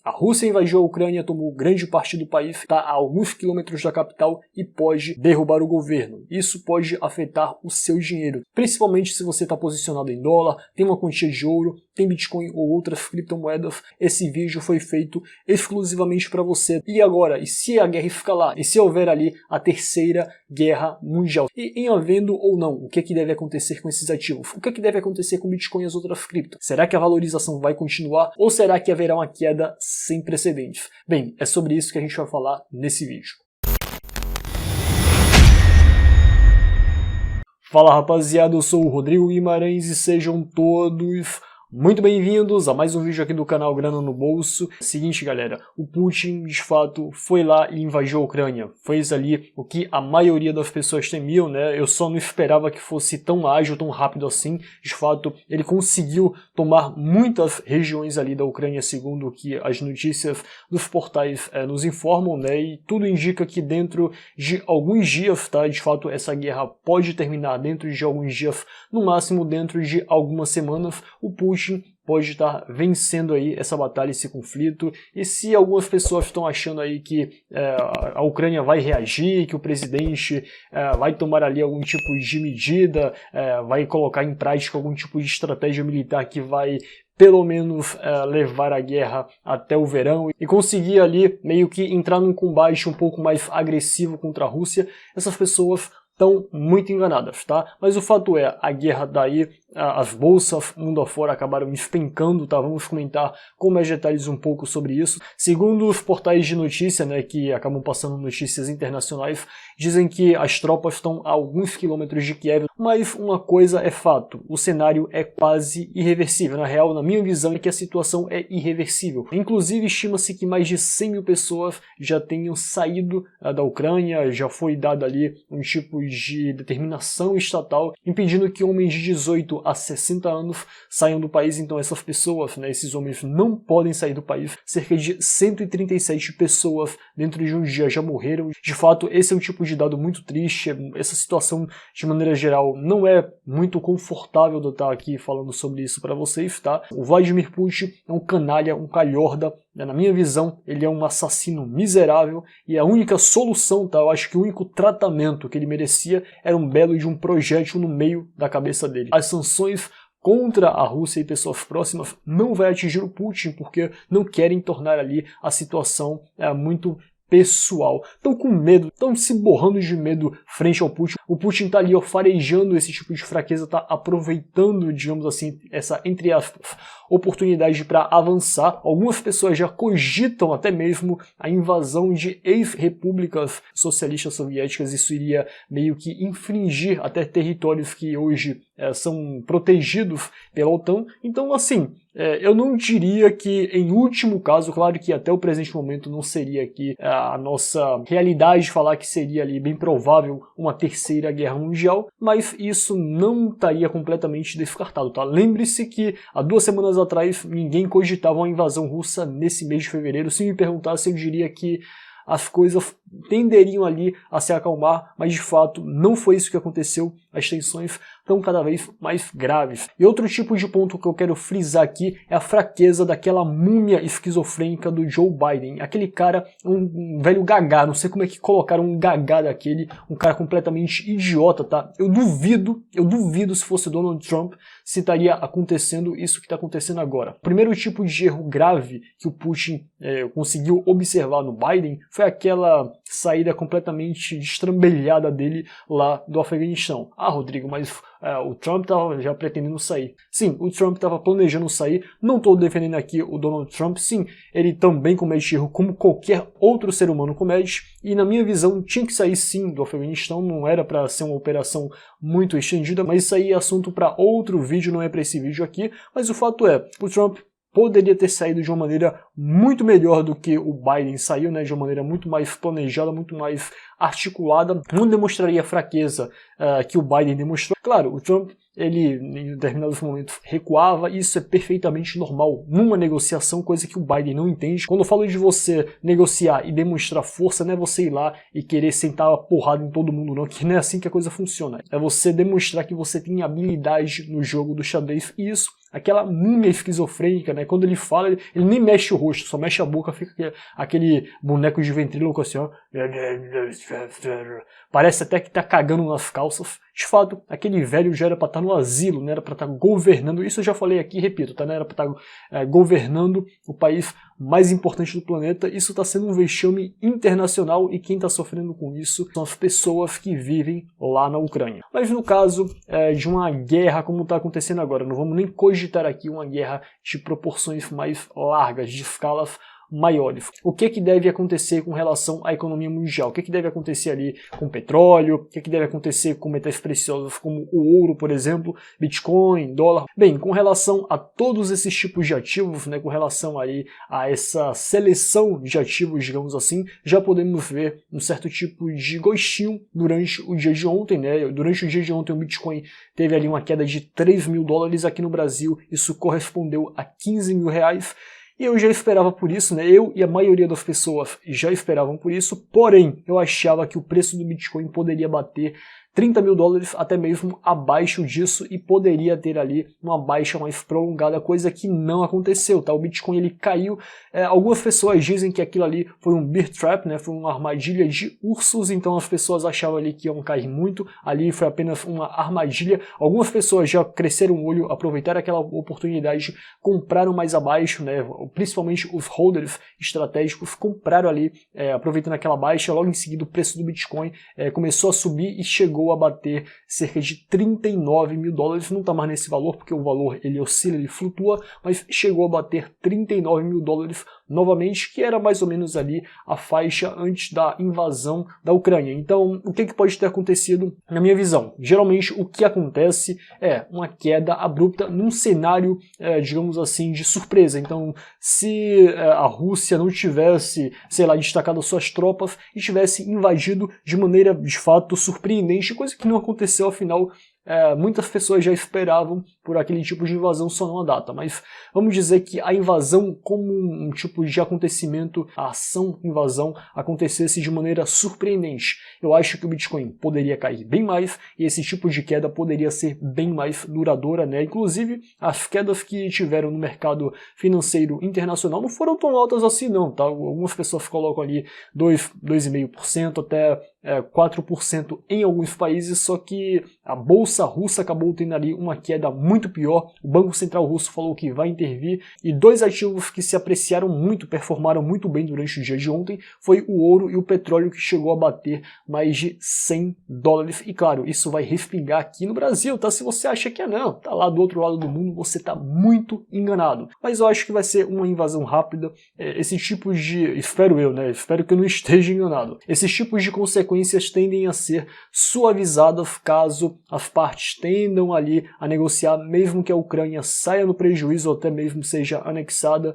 A Rússia invadiu a Ucrânia, tomou grande parte do país, está a alguns quilômetros da capital e pode derrubar o governo. Isso pode afetar o seu dinheiro, principalmente se você está posicionado em dólar, tem uma quantia de ouro, tem Bitcoin ou outras criptomoedas. Esse vídeo foi feito exclusivamente para você. E agora, e se a guerra escalar? E se houver ali a terceira guerra mundial? E em havendo ou não, o que deve acontecer com esses ativos? O que deve acontecer com Bitcoin e as outras criptos? Será que a valorização vai continuar ou será que haverá uma queda sem precedentes? Bem, é sobre isso que a gente vai falar nesse vídeo. Fala rapaziada, eu sou o Rodrigo Guimarães e sejam todos muito bem-vindos a mais um vídeo aqui do canal Grana no Bolso. Seguinte galera, o Putin de fato foi lá e invadiu a Ucrânia, fez ali o que a maioria das pessoas temiam, né? Eu só não esperava que fosse tão ágil, tão rápido assim. De fato, ele conseguiu tomar muitas regiões ali da Ucrânia, segundo o que as notícias dos portais nos informam, né? E tudo indica que dentro de alguns dias, tá? De fato, essa guerra pode terminar dentro de alguns dias, no máximo dentro de algumas semanas. O Putin pode estar vencendo aí essa batalha, esse conflito. E se algumas pessoas estão achando aí que a Ucrânia vai reagir, que o presidente vai tomar ali algum tipo de medida, vai colocar em prática algum tipo de estratégia militar que vai pelo menos levar a guerra até o verão e conseguir ali meio que entrar num combate um pouco mais agressivo contra a Rússia, essas pessoas estão muito enganadas, tá? Mas o fato é, a guerra daí, as bolsas mundo afora acabaram despencando, tá? Vamos comentar com mais detalhes um pouco sobre isso. Segundo os portais de notícia, né, que acabam passando notícias internacionais, dizem que as tropas estão a alguns quilômetros de Kiev, mas uma coisa é fato, o cenário é quase irreversível. Na real, na minha visão, é que a situação é irreversível. Inclusive, estima-se que mais de 100 mil pessoas já tenham saído da Ucrânia, já foi dado ali um tipo de determinação estatal impedindo que homens de 18 a 60 anos saiam do país. Então essas pessoas, né, esses homens não podem sair do país. Cerca de 137 pessoas dentro de um dia já morreram. De fato, esse é um tipo de dado muito triste. Essa situação, de maneira geral, não é muito confortável de eu estar aqui falando sobre isso para vocês, tá? O Vladimir Putin é um canalha, um calhorda. Na minha visão, ele é um assassino miserável e a única solução, tá? Eu acho que o único tratamento que ele merecia era um belo de um projétil no meio da cabeça dele. As sanções contra a Rússia e pessoas próximas não vai atingir o Putin porque não querem tornar ali a situação muito pessoal. Estão com medo, estão se borrando de medo frente ao Putin. O Putin está ali ó, farejando esse tipo de fraqueza, está aproveitando, digamos assim, essa, entre aspas, oportunidade para avançar. Algumas pessoas já cogitam até mesmo a invasão de ex-repúblicas socialistas soviéticas. Isso iria meio que infringir até territórios que hoje são protegidos pela OTAN. Então, assim, eu não diria que, em último caso, claro que até o presente momento não seria aqui a nossa realidade falar que seria ali bem provável uma terceira guerra mundial, mas isso não estaria completamente descartado, tá? Lembre-se que há 2 semanas atrás ninguém cogitava uma invasão russa nesse mês de fevereiro. Se me perguntasse, eu diria que as coisas tenderiam ali a se acalmar, mas de fato não foi isso que aconteceu. As tensões estão cada vez mais graves. E outro tipo de ponto que eu quero frisar aqui é a fraqueza daquela múmia esquizofrênica do Joe Biden. Aquele cara, um velho gagá, não sei como é que colocaram um gagá daquele, um cara completamente idiota, tá? Eu duvido se fosse Donald Trump se estaria acontecendo isso que está acontecendo agora. O primeiro tipo de erro grave que o Putin conseguiu observar no Biden foi aquela saída completamente destrambelhada dele lá do Afeganistão. Ah, Rodrigo, mas o Trump estava já pretendendo sair. Sim, o Trump estava planejando sair. Não estou defendendo aqui o Donald Trump. Sim, ele também comete erro como qualquer outro ser humano comete. E na minha visão tinha que sair sim do Afeganistão. Não era para ser uma operação muito estendida, mas isso aí é assunto para outro vídeo, não é para esse vídeo aqui. Mas o fato é, o Trump poderia ter saído de uma maneira muito melhor do que o Biden saiu, né, de uma maneira muito mais planejada, muito mais articulada, não demonstraria a fraqueza que o Biden demonstrou. Claro, o Trump ele em determinados momentos recuava, e isso é perfeitamente normal numa negociação, coisa que o Biden não entende. Quando eu falo de você negociar e demonstrar força, não é você ir lá e querer sentar a porrada em todo mundo não, que não é assim que a coisa funciona. É você demonstrar que você tem habilidade no jogo do xadrez, e isso, aquela múmia esquizofrênica, né? Quando ele fala, ele nem mexe o rosto, só mexe a boca, fica aquele boneco de ventríloco assim, ó. Parece até que tá cagando nas calças. De fato, aquele velho já era pra estar no asilo, não era pra estar governando, isso eu já falei aqui, repito, tá? Não era pra estar governando o país mais importante do planeta. Isso está sendo um vexame internacional, e quem está sofrendo com isso são as pessoas que vivem lá na Ucrânia. Mas no caso de uma guerra como está acontecendo agora, não vamos nem cogitar aqui uma guerra de proporções mais largas, de escalas maiores. O que deve acontecer com relação à economia mundial? O que deve acontecer ali com petróleo? O que deve acontecer com metais preciosos como o ouro, por exemplo, Bitcoin, dólar? Bem, com relação a todos esses tipos de ativos, né, com relação aí a essa seleção de ativos, digamos assim, já podemos ver um certo tipo de gostinho durante o dia de ontem, né? Durante o dia de ontem o Bitcoin teve ali uma queda de 3 mil dólares, aqui no Brasil isso correspondeu a 15 mil reais. E eu já esperava por isso, né? Eu e a maioria das pessoas já esperavam por isso, porém, eu achava que o preço do Bitcoin poderia bater 30 mil dólares, até mesmo abaixo disso, e poderia ter ali uma baixa mais prolongada, coisa que não aconteceu, tá? O Bitcoin ele caiu, algumas pessoas dizem que aquilo ali foi um bear trap, né? Foi uma armadilha de ursos, então as pessoas achavam ali que iam cair muito, ali foi apenas uma armadilha. Algumas pessoas já cresceram o olho, aproveitaram aquela oportunidade, compraram mais abaixo, né? Principalmente os holders estratégicos compraram ali, aproveitando aquela baixa. Logo em seguida o preço do Bitcoin começou a subir e chegou a bater cerca de 39 mil dólares, não está mais nesse valor, porque o valor ele oscila, ele flutua, mas chegou a bater 39 mil dólares novamente, que era mais ou menos ali a faixa antes da invasão da Ucrânia. Então, o que pode ter acontecido na minha visão? Geralmente o que acontece é uma queda abrupta num cenário, digamos assim, de surpresa. Então, se a Rússia não tivesse, sei lá, destacado suas tropas e tivesse invadido de maneira, de fato, surpreendente, coisa que não aconteceu, afinal, muitas pessoas já esperavam por aquele tipo de invasão só numa data, mas vamos dizer que a invasão como um tipo de acontecimento, a ação invasão acontecesse de maneira surpreendente. Eu acho que o Bitcoin poderia cair bem mais e esse tipo de queda poderia ser bem mais duradoura, né? Inclusive, as quedas que tiveram no mercado financeiro internacional não foram tão altas assim não, tá? Algumas pessoas colocam ali 2,5% até 4% em alguns países, só que a bolsa russa acabou tendo ali uma queda muito pior. O Banco Central russo falou que vai intervir, e dois ativos que se apreciaram muito, performaram muito bem durante o dia de ontem, foi o ouro e o petróleo, que chegou a bater mais de 100 dólares. E claro, isso vai respingar aqui no Brasil, tá? Se você acha que não, tá lá do outro lado do mundo, você tá muito enganado. Mas eu acho que vai ser uma invasão rápida. Esse tipo de... espero eu, né? Espero que eu não esteja enganado. Esses tipos de consequências tendem a ser suavizadas caso as partes tendam ali a negociar, mesmo que a Ucrânia saia no prejuízo ou até mesmo seja anexada.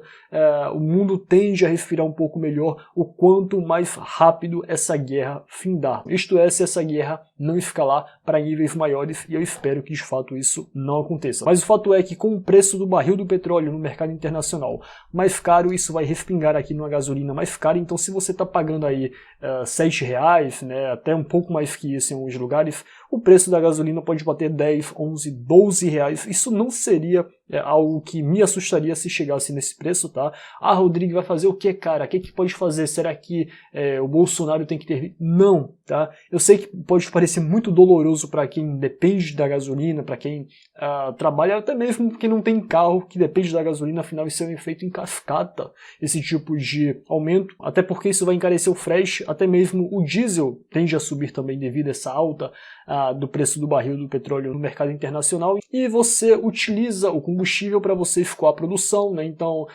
O mundo tende a respirar um pouco melhor o quanto mais rápido essa guerra findar. Isto é, se essa guerra não escalar para níveis maiores, e eu espero que de fato isso não aconteça. Mas o fato é que com o preço do barril do petróleo no mercado internacional mais caro, isso vai respingar aqui numa gasolina mais cara. Então, se você está pagando aí R$7, né, até um pouco mais que isso em alguns lugares, o preço da gasolina pode bater 10, 11, 12 reais. Isso não seria algo que me assustaria se chegasse nesse preço, tá? Ah, Rodrigo, vai fazer o que, cara? O que pode fazer? Será que o Bolsonaro tem que ter... Não, tá? Eu sei que pode parecer muito doloroso para quem depende da gasolina, para quem trabalha, até mesmo quem não tem carro, que depende da gasolina, afinal isso é um efeito em cascata, esse tipo de aumento, até porque isso vai encarecer o frete, até mesmo o diesel tende a subir também devido a essa alta do preço do barril do petróleo no mercado internacional, e você utiliza o combustível para você escoar a produção, né? Então,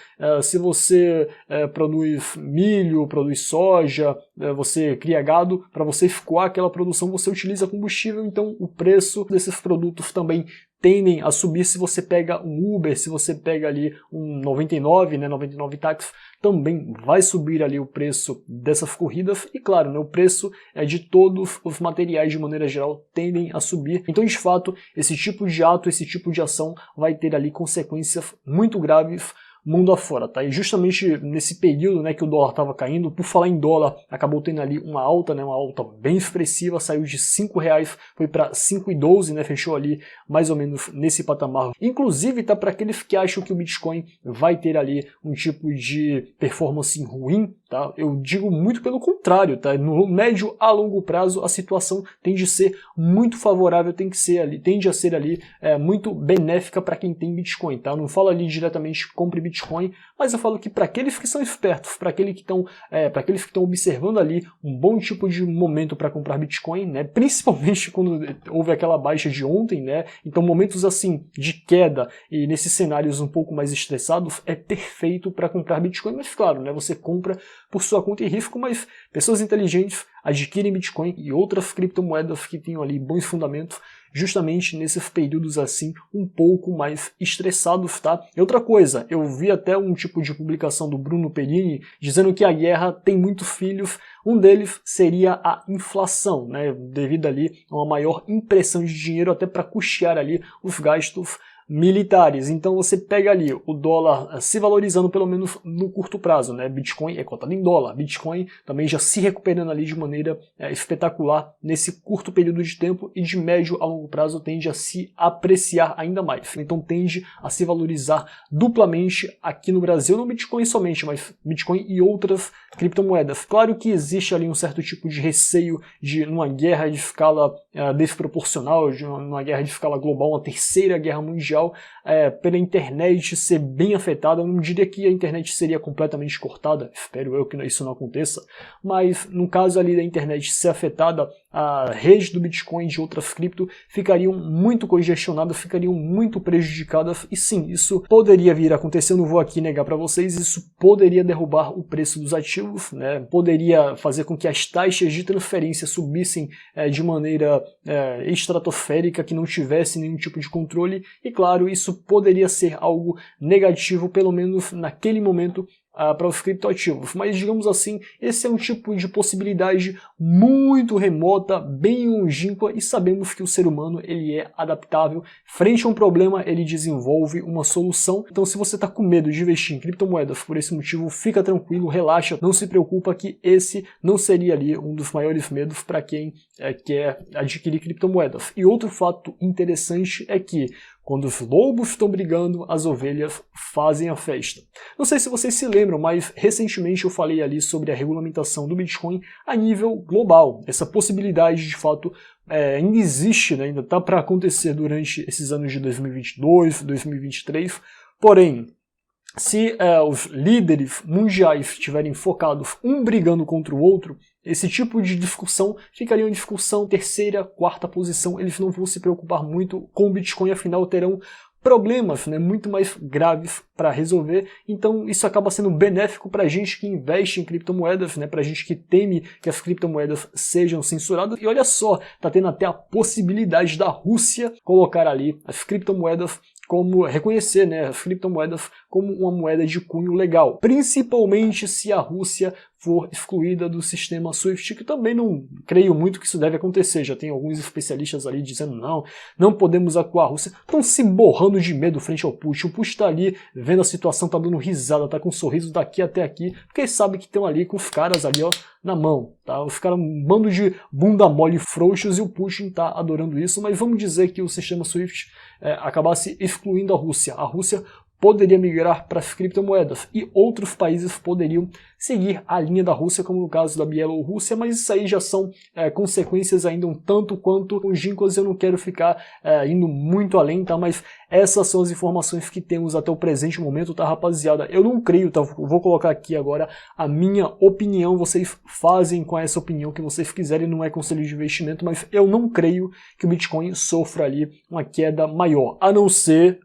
se você produz milho, produz soja, você cria gado, para você escoar aquela produção você utiliza combustível, então o preço desses produtos também tendem a subir. Se você pega um Uber, se você pega ali um 99, né, 99 táxi, também vai subir ali o preço dessas corridas. E claro, né, o preço de todos os materiais de maneira geral tendem a subir. Então, de fato, esse tipo de ato, esse tipo de ação vai ter ali consequências muito graves mundo afora, tá? E justamente nesse período, né, que o dólar estava caindo, por falar em dólar, acabou tendo ali uma alta, né, uma alta bem expressiva, saiu de R$5, foi para 5,12, né, fechou ali mais ou menos nesse patamar. Inclusive, tá, para aqueles que acham que o Bitcoin vai ter ali um tipo de performance ruim, tá? Eu digo muito pelo contrário, tá? No médio a longo prazo a situação tende a ser muito favorável, tende a ser ali muito benéfica para quem tem Bitcoin, tá? Eu não falo ali diretamente compre Bitcoin, mas eu falo que para aqueles que são espertos, para aqueles que estão observando ali um bom tipo de momento para comprar Bitcoin, né? Principalmente quando houve aquela baixa de ontem, né? Então momentos assim de queda e nesses cenários um pouco mais estressados é perfeito para comprar Bitcoin, mas claro, né? Você compra por sua conta e risco, mas pessoas inteligentes adquirem Bitcoin e outras criptomoedas que tenham ali bons fundamentos justamente nesses períodos assim um pouco mais estressados, tá? E outra coisa, eu vi até um tipo de publicação do Bruno Perini dizendo que a guerra tem muitos filhos, um deles seria a inflação, né? Devido ali a uma maior impressão de dinheiro até para custear ali os gastos militares. Então você pega ali o dólar se valorizando pelo menos no curto prazo, né? Bitcoin é cotado em dólar, Bitcoin também já se recuperando ali de maneira espetacular nesse curto período de tempo e de médio a longo prazo tende a se apreciar ainda mais. Então tende a se valorizar duplamente aqui no Brasil, não Bitcoin somente, mas Bitcoin e outras criptomoedas. Claro que existe ali um certo tipo de receio de numa guerra de escala desproporcional, numa guerra de escala global, uma terceira guerra mundial, pela internet ser bem afetada. Eu não diria que a internet seria completamente cortada, espero eu que isso não aconteça, mas no caso ali da internet ser afetada, a rede do Bitcoin e de outras cripto ficariam muito congestionadas, ficariam muito prejudicadas, e sim, isso poderia vir a acontecer, eu não vou aqui negar para vocês, isso poderia derrubar o preço dos ativos, né? Poderia fazer com que as taxas de transferência subissem de maneira estratosférica, que não tivesse nenhum tipo de controle, e claro, isso poderia ser algo negativo, pelo menos naquele momento, para os criptoativos. Mas, digamos assim, esse é um tipo de possibilidade muito remota, bem longínqua, e sabemos que o ser humano ele é adaptável. Frente a um problema, ele desenvolve uma solução. Então, se você está com medo de investir em criptomoedas por esse motivo, fica tranquilo, relaxa, não se preocupa que esse não seria ali um dos maiores medos para quem quer adquirir criptomoedas. E outro fato interessante é que quando os lobos estão brigando, as ovelhas fazem a festa. Não sei se vocês se lembram, mas recentemente eu falei ali sobre a regulamentação do Bitcoin a nível global. Essa possibilidade, de fato, ainda existe, né? Ainda está para acontecer durante esses anos de 2022, 2023. Porém, se os líderes mundiais estiverem focados um brigando contra o outro, esse tipo de discussão ficaria uma discussão terceira, quarta posição. Eles não vão se preocupar muito com o Bitcoin, afinal terão problemas, né, muito mais graves para resolver. Então isso acaba sendo benéfico para a gente que investe em criptomoedas, né, para a gente que teme que as criptomoedas sejam censuradas. E olha só, tá tendo até a possibilidade da Rússia colocar ali as criptomoedas como reconhecer, né, as criptomoedas como uma moeda de cunho legal, principalmente se a Rússia for excluída do sistema SWIFT, que também não creio muito que isso deve acontecer. Já tem alguns especialistas ali dizendo não podemos acuar a Rússia. Estão se borrando de medo frente ao Putin. O Putin está ali vendo a situação, tá dando risada, tá com um sorriso daqui até aqui, porque ele sabe que estão ali com os caras ali, ó, na mão, tá? Os caras um bando de bunda mole frouxos e o Putin tá adorando isso, mas vamos dizer que o sistema SWIFT acabasse excluindo a Rússia. A Rússia poderia migrar para as criptomoedas e outros países poderiam seguir a linha da Rússia, como no caso da Bielorrússia, mas isso aí já são consequências ainda um tanto quanto longínquas. Eu não quero ficar indo muito além, tá? Mas essas são as informações que temos até o presente momento, tá, rapaziada? Eu não creio, tá? Vou colocar aqui agora a minha opinião, vocês fazem com essa opinião que vocês quiserem, não é conselho de investimento, mas eu não creio que o Bitcoin sofra ali uma queda maior, a não ser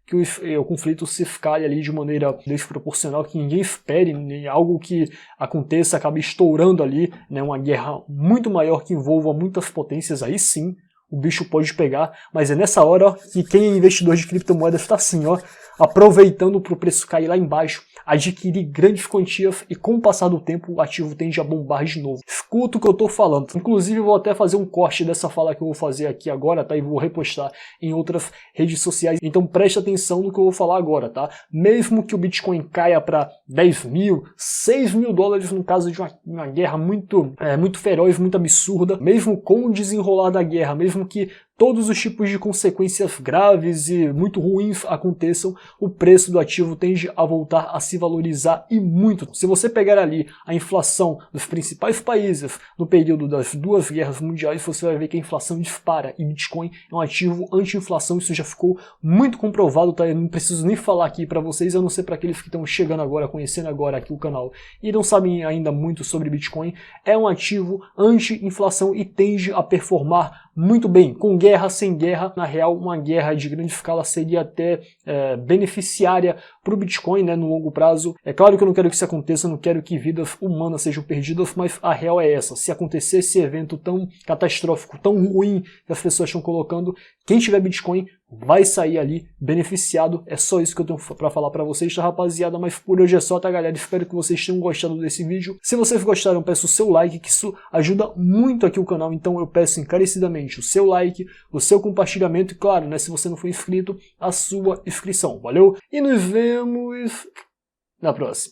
que o conflito se escalhe ali de maneira desproporcional, que ninguém espere, né, algo que aconteça, acabe estourando ali, né, uma guerra muito maior que envolva muitas potências, aí sim o bicho pode pegar, mas é nessa hora ó, que quem é investidor de criptomoedas está assim, ó, aproveitando para o preço cair lá embaixo, adquirir grandes quantias e com o passar do tempo o ativo tende a bombar de novo. Escuta o que eu tô falando. Inclusive eu vou até fazer um corte dessa fala que eu vou fazer aqui agora, tá? E vou repostar em outras redes sociais. Então preste atenção no que eu vou falar agora, tá? Mesmo que o Bitcoin caia para 10 mil, 6 mil dólares no caso de uma guerra muito feroz, muito absurda, mesmo com o desenrolar da guerra, mesmo que todos os tipos de consequências graves e muito ruins aconteçam, o preço do ativo tende a voltar a se valorizar e muito. Se você pegar ali a inflação dos principais países no período das duas guerras mundiais, você vai ver que a inflação dispara e Bitcoin é um ativo anti-inflação, isso já ficou muito comprovado, tá? Eu não preciso nem falar aqui para vocês, a não ser para aqueles que estão chegando agora, conhecendo agora aqui o canal e não sabem ainda muito sobre Bitcoin, é um ativo anti-inflação e tende a performar muito bem, com guerra, sem guerra. Na real, uma guerra de grande escala seria até beneficiária para o Bitcoin, né, no longo prazo. É claro que eu não quero que isso aconteça, eu não quero que vidas humanas sejam perdidas, mas a real é essa. Se acontecer esse evento tão catastrófico, tão ruim que as pessoas estão colocando, quem tiver Bitcoin vai sair ali beneficiado. É só isso que eu tenho para falar para vocês, tá, rapaziada? Mas por hoje é só, tá, galera? Espero que vocês tenham gostado desse vídeo. Se vocês gostaram, peço o seu like, que isso ajuda muito aqui o canal. Então eu peço encarecidamente o seu like, o seu compartilhamento e, claro, né, se você não for inscrito, a sua inscrição. Valeu? E nos vemos na próxima.